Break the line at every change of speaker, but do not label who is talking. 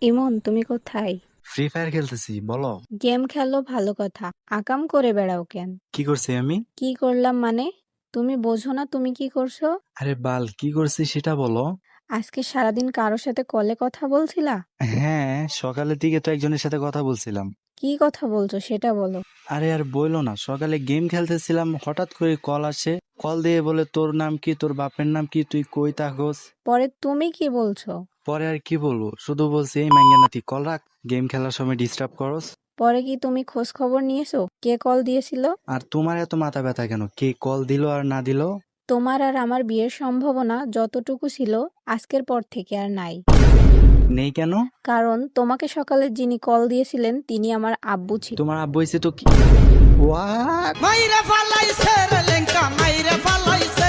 ইমন, তুমি কোথায়?
Free fire খেলতেছি, বলো।
গেম খেলো ভালো কথা, আকাম করে বেড়াও কেন?
কি করছি আমি?
কি করলাম মানে? তুমি বোঝো না তুমি কি করছো?
আরে বাল, কি করছি সেটা বলো।
আজকে সারাদিন কারোর সাথে কলে কথা বলছিলা?
হ্যাঁ, সকালের দিকে তো একজনের সাথে কথা বলছিলাম।
কি কথা বলছো সেটা বলো।
আরে আর বইলো না, সকালে গেম খেলতেছিলাম, হঠাৎ করে কল আসে। কল দিয়ে বলে তোর নাম কি, তোর বাপের নাম কি, তুই কই থাকস।
পরে তুমি কি বলছো?
পরে আর কি বলবো, শুধু বলছি এই মাঙ্গেনাতি কল রাখ, গেম খেলার সময় ডিস্টার্ব করস।
পরে কি তুমি খোঁজ খবর নিয়েছো কে কল দিয়েছিল?
আর তোমার এত মাথা ব্যথা কেন, কে কল দিল আর না দিল?
তোমার আর আমার বিয়ের সম্ভাবনা যতটুকু ছিল আজকের পর থেকে আর নাই।
নেই কেন?
কারণ তোমাকে সকালে যিনি কল দিয়েছিলেন তিনি আমার আব্বু ছিল।
তোমার আব্বু হইছে তো কি? হোয়াট?
মাইরে ফালাইছে রে লেঙ্কা মাইরে ফালাইছে